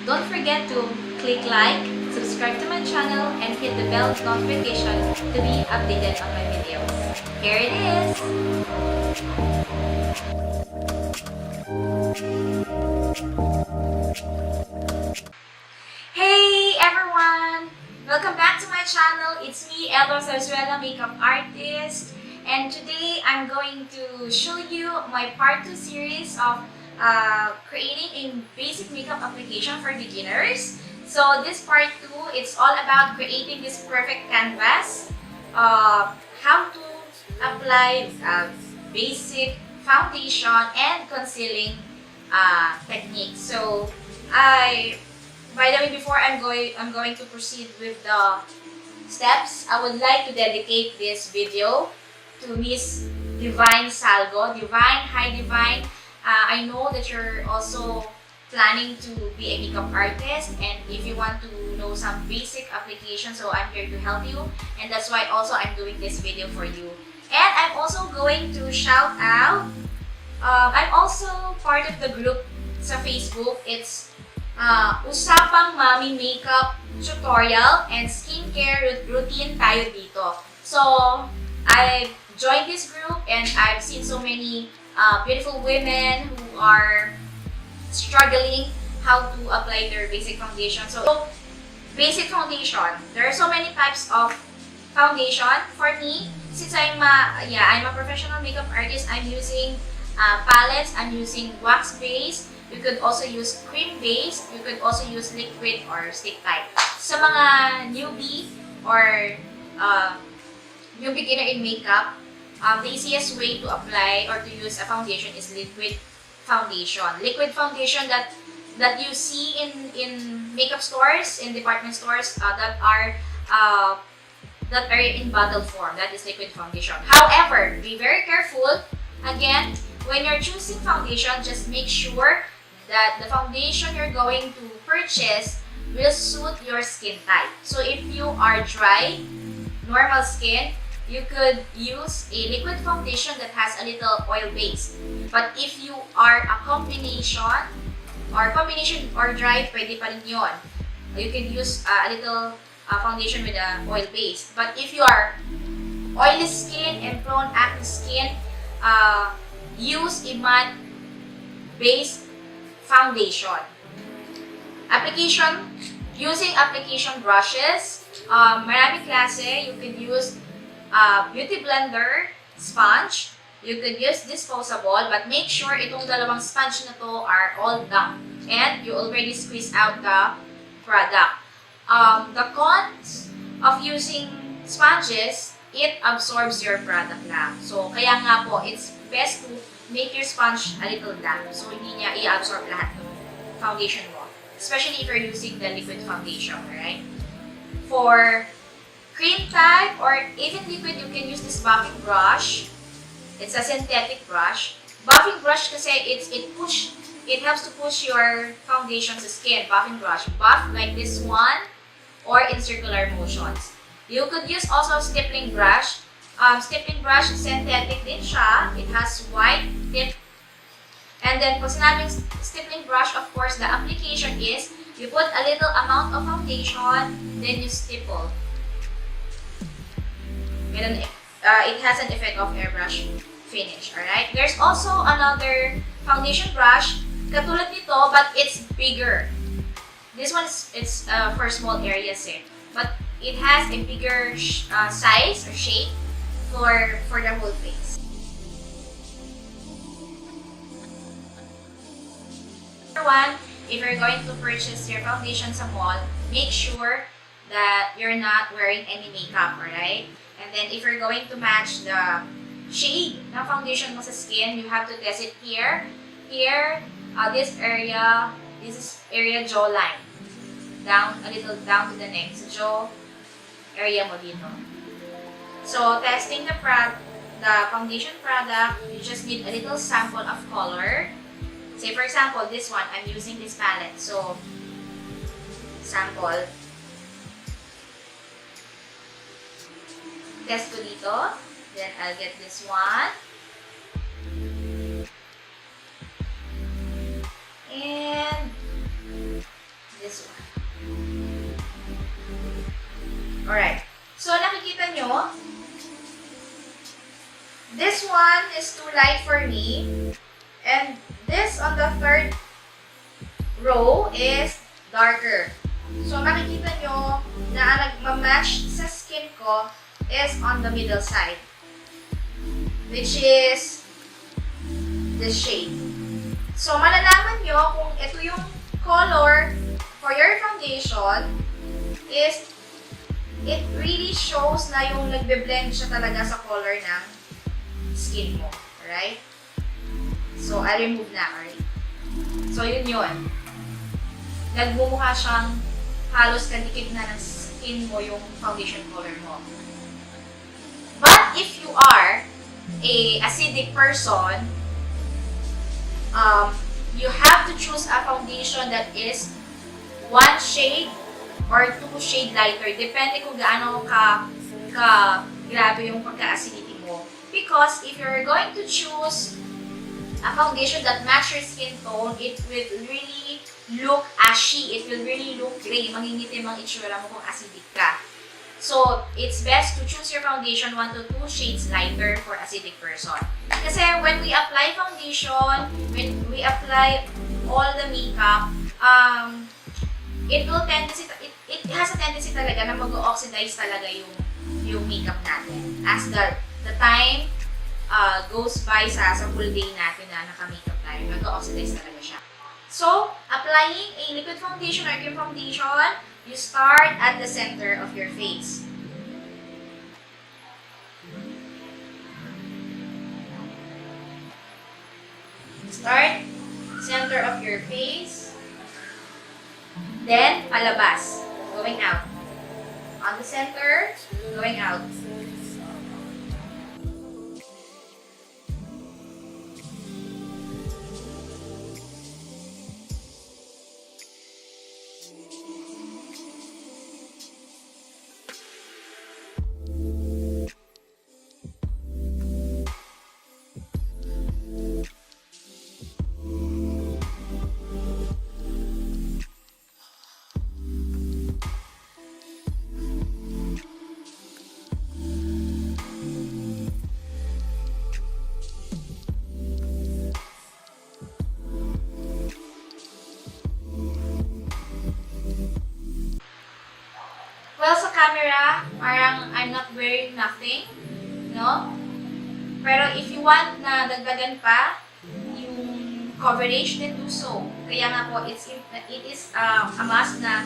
Don't forget to click like, subscribe to my channel, and hit the bell notification to be updated on my videos. Here it is! Hey everyone! Welcome back to my channel. It's me, ELOTUTORIAL makeup artist. And today I'm going to show you my part 2 series of creating a basic makeup application for beginners. So this part 2, it's all about creating this perfect canvas, how to apply basic foundation and concealing techniques. So by the way, before I'm going to proceed with the steps, I would like to dedicate this video to Miss Divine Salgo. Divine, hi Divine. I know that you're also planning to be a makeup artist, and if you want to know some basic applications, so I'm here to help you, and that's why also I'm doing this video for you. And I'm also going to shout out, I'm also part of the group sa Facebook. It's Usapang Mami Makeup Tutorial and Skincare Routine tayo dito. So, I joined this group and I've seen so many beautiful women who are struggling how to apply their basic foundation. So, basic foundation. There are so many types of foundation. For me, since I'm a professional makeup artist, I'm using palettes, I'm using wax base. You could also use cream base. You could also use liquid or stick type. Sa mga newbie or new beginner in makeup, the easiest way to apply or to use a foundation is liquid foundation. Liquid foundation that you see in makeup stores, in department stores that are in bottle form. That is liquid foundation. However, be very careful. Again, when you're choosing foundation, just make sure that the foundation you're going to purchase will suit your skin type. So if you are dry, normal skin, you could use a liquid foundation that has a little oil base. But if you are a combination or dry, pwede pa rin yun. You can use a little foundation with an oil base. But if you are oily skin and prone acne skin, use a matte base foundation. Application, using application brushes, maraming klase. You could use beauty blender, sponge. You could use disposable, but make sure itong dalawang sponge na to are all damp and you already squeeze out the product. The cons of using sponges, it absorbs your product lang. So, kaya nga po, it's best to make your sponge a little damp. So, hindi niya i-absorb lahat ng foundation mo. Especially if you're using the liquid foundation, right? For cream type or even liquid, you can use this buffing brush. It's a synthetic brush. Buffing brush kasi it helps to push your foundation sa skin. Buffing brush. Buff like this one or in circular motions. You could use also stippling brush. Stippling brush, synthetic din siya. It has white tip. And then, pag sinabing stippling brush, of course, the application is you put a little amount of foundation, then you stipple. It has an effect of airbrush finish. Alright? There's also another foundation brush, katulad nito, but it's bigger. This one it's for small areas eh. But it has a bigger size or shape for the whole face. Number one, if you're going to purchase your foundation sa mall, make sure that you're not wearing any makeup, alright? And then if you're going to match the shade ng foundation mo sa skin, you have to test it here, this area jawline, a little down to the neck, so jaw area mo dito. So, testing the foundation product, you just need a little sample of color. Say for example, this one, I'm using this palette. So, sample. Test ko dito. Then, I'll get this one. And one is too light for me. And this on the third row is darker. So, makikita nyo na ang nagmamatch sa skin ko is on the middle side, which is this shade. So, malalaman nyo kung ito yung color for your foundation is it really shows na yung nagbe-blend siya talaga sa color ng skin mo. Alright? So, I remove na, alright? So, yun yun. Nagmumukha siyang halos kadikit na ng skin mo yung foundation color mo. But if you are a acidic person, you have to choose a foundation that is 1 shade or 2 shade lighter. Depende kung gaano ka grabe yung pagka-acidity mo. Because if you're going to choose a foundation that matches your skin tone, it will really look ashy. It will really look gray. Mangingitim ang itsura mo kung acidic ka. So, it's best to choose your foundation 1 to 2 shades lighter for acidic person. Kasi when we apply foundation, when we apply all the makeup, it has a tendency talaga na mag-oxidize talaga yung makeup natin. As the time goes by sa full day natin na naka-makeup tayo, mag-oxidize talaga siya. So, applying a liquid foundation or cream foundation, you start at the center of your face. Start center of your face. Then, palabas. Going out. On the center, going out. Well, sa camera, parang I'm not wearing nothing, no? Pero if you want na dagdagan pa yung coverage, then do so. Kaya nga po, it is a must na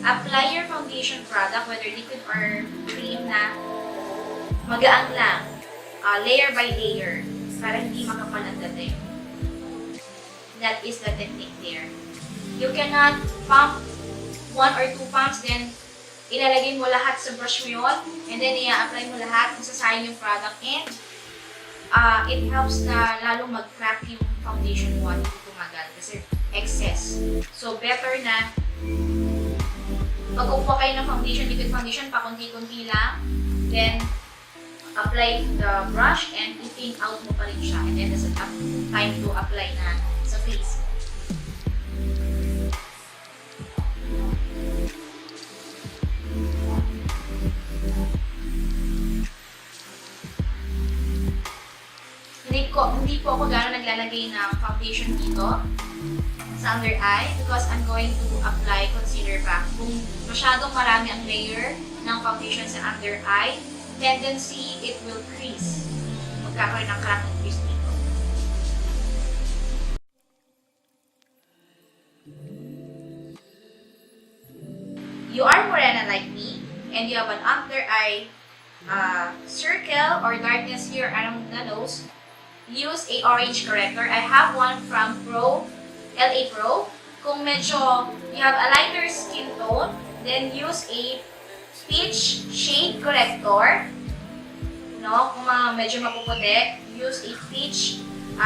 apply your foundation product, whether liquid or cream, na magaang lang, layer by layer, para hindi makapal ang dating. That is the technique there. You cannot pump 1 or 2 pumps, then ilalagay mo lahat sa brush mo yun, and then i-apply mo lahat, masasayang yung product, and it helps na lalong mag-crack yung foundation mo at hindi tumagal kasi excess. So, better na pag-upo kayo ng foundation, liquid foundation, pakunti-kunti lang, then apply the brush and i-thin out mo pa rin siya, and then there's time to apply na sa face. Hindi po ako gano'n naglalagay ng foundation dito sa under eye because I'm going to apply concealer pa. Kung masyadong marami ang layer ng foundation sa under eye, tendency it will crease. Magkakaroon ng crack and crease dito. You are morena like me and you have an under eye circle or darkness here around the nose, use a orange corrector. I have one from LA Pro. Kung medyo you have a lighter skin tone, then use a peach shade corrector. No, kung medyo mapuputi, use a peach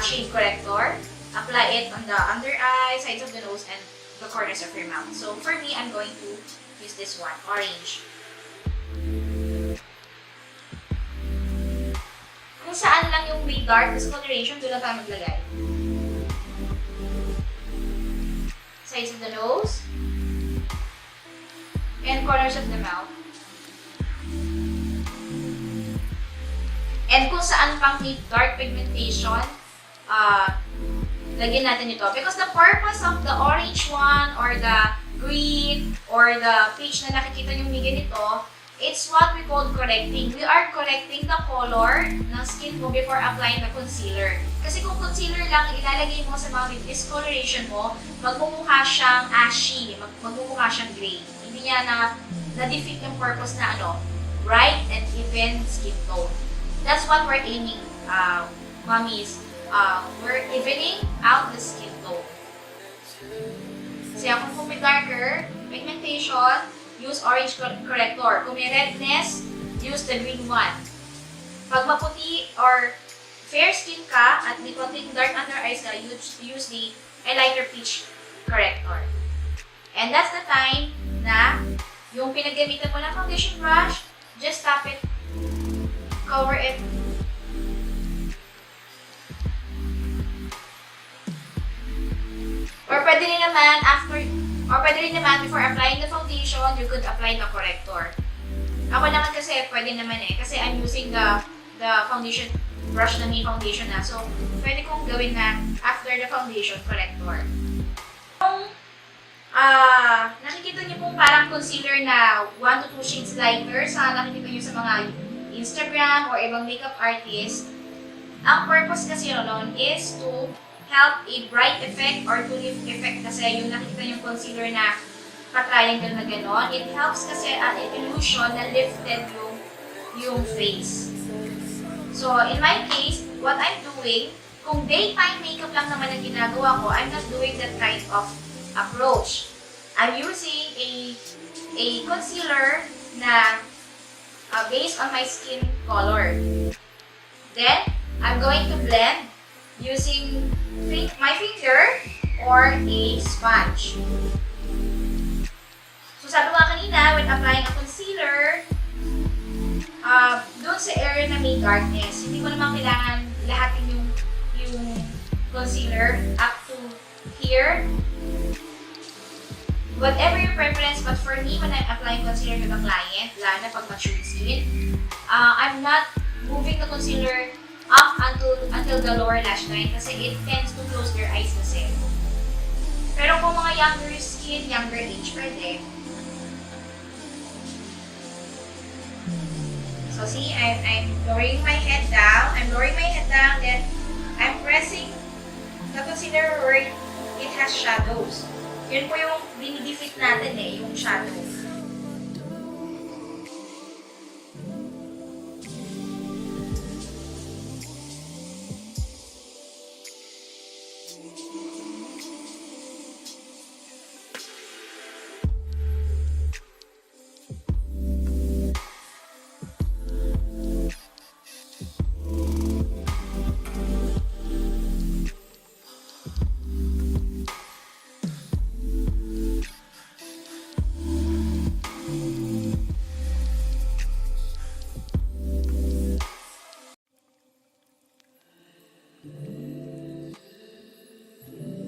shade corrector. Apply it on the under eye, sides of the nose, and the corners of your mouth. So for me, I'm going to use this one, orange. Kung saan lang yung may dark discoloration, doon lang tayo maglagay. Sides of the nose. And corners of the mouth. And kung saan pang may dark pigmentation, lagyan natin ito. Because the purpose of the orange one or the green or the peach na nakikita nyo may ganito, it's what we call correcting. We are correcting the color ng skin mo before applying the concealer. Kasi kung concealer lang ilalagay mo sa mga discoloration mo, magmumukha siyang ashy, magmumukha siyang gray. Hindi niya na-defeat yung purpose na bright and even skin tone. That's what we're aiming, mommies. We're evening out the skin tone. So kung may darker pigmentation, use orange corrector. Kung may redness, use the green one. Pag maputi or fair skin ka at may konting dark under eyes ka, use the lighter peach corrector. And that's the time na yung pinagamitan mo ng foundation brush, just tap it, cover it. Or pwede rin naman before applying the foundation, you could apply the corrector. Ako naman kasi pwede naman kasi I'm using the foundation brush na may foundation na. So, pwede kong gawin na after the foundation corrector. Kung nakikita niyo pong parang concealer na 1 to 2 shades lighter sa nakikita niyo sa mga Instagram or ibang makeup artist, ang purpose kasi nun is to help a bright effect or to lift effect kasi yung nakikita yung concealer na pa-triangle na gano'n. It helps kasi an illusion na lifted yung face. So, in my case, what I'm doing, kung daytime makeup lang naman ang ginagawa ko, I'm not doing that kind of approach. I'm using a concealer na based on my skin color. Then, I'm going to blend using my finger or a sponge. So sabi ko kanina, when applying a concealer, doon sa area na may darkness, hindi mo naman kailangan lahatin yung concealer up to here. Whatever your preference, but for me, when I'm applying concealer to the client, lalo na pag matured skin, I'm not moving the concealer up until the lower lash line kasi it tends to close their eyes kasi. Pero kung mga younger skin, younger age, pwede. So see, I'm lowering my head down. Then I'm pressing the concealer where it has shadows. Yun po yung dinidefeat natin yung shadow.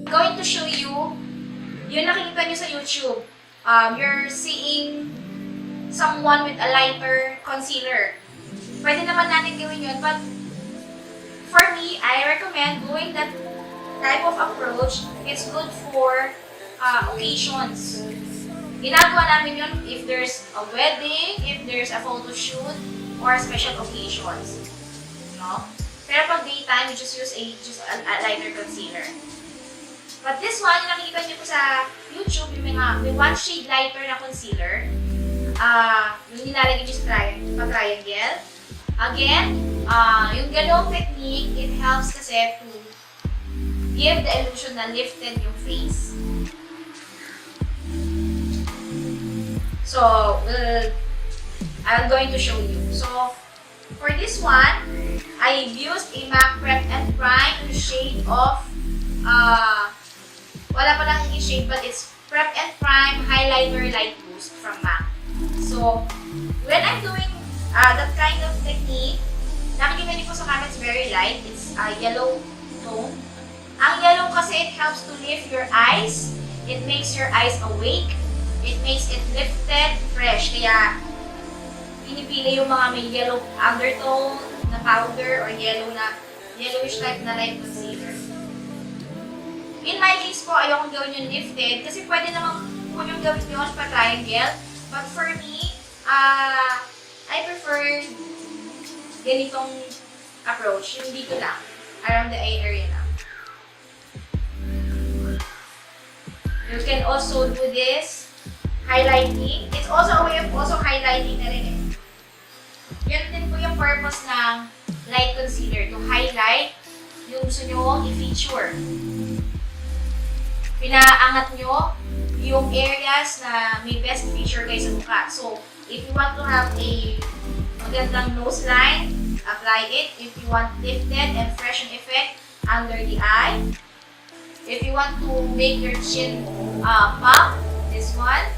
Going to show you yung nakikita nyo sa YouTube. You're seeing someone with a lighter concealer. Pwede naman natin gawin yun, but for me, I recommend doing that type of approach. It's good for occasions. Ginagawa namin yun if there's a wedding, if there's a photo shoot, or special occasions. No? Pero pag daytime, you just use a lighter concealer. But this one, yung nakikita niyo po sa YouTube, yung may one shade lighter na concealer. Yung nilalagay niyo sa triangle. Again, yung ganong technique, it helps kasi to give the illusion na lifted yung face. So, I'm going to show you. So, for this one, I used a MAC Prep and Prime in the shade of wala pa lang yung shade, but it's Prep and Prime Highlighter Light Boost from MAC. So, when I'm doing that kind of technique, nakikita niyo po sa camera, it's very light. It's a yellow tone. Ang yellow kasi, it helps to lift your eyes. It makes your eyes awake. It makes it lifted, fresh. Kaya, pinipili yung mga may yellow undertone, na powder or yellowish type na light concealer. In my case po, ayokong gawin yung lifted kasi pwede naman po yung gawin yun pa triangle. But for me, I prefer ganitong approach, yung dito lang, around the eye area lang. You can also do this, highlighting. It's also a way of also highlighting na rin eh. Yun din po yung purpose ng light concealer, to highlight yung gusto nyo i-feature. Pinaangat nyo yung areas na may best feature kayo sa mukha. So, if you want to have a magandang nose line, apply it. If you want lifted and freshen effect under the eye. If you want to make your chin pop, this one.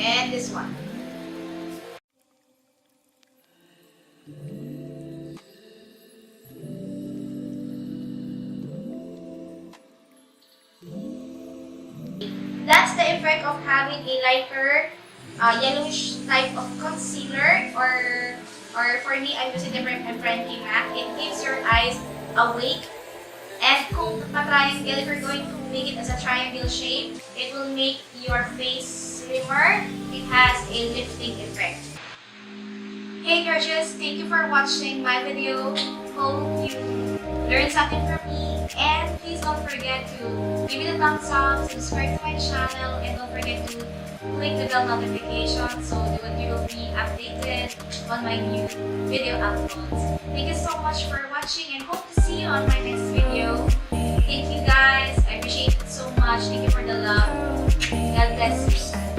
And this one. That's the effect of having a lighter yellowish type of concealer, or for me, I'm using the Frankie MAC. It keeps your eyes awake, and kung triangle, if you're going to make it as a triangle shape, it will make your face slimmer. It has a lifting effect. Hey gorgeous, thank you for watching my video. Hope you learned something from me, and please don't forget to give it a thumbs up, subscribe to my channel, and don't forget to click the bell notification so that you will be updated on my new video uploads. Thank you so much for watching, and hope to see you on my next video. Thank you guys, I appreciate it so much. Thank you for the love. God bless you.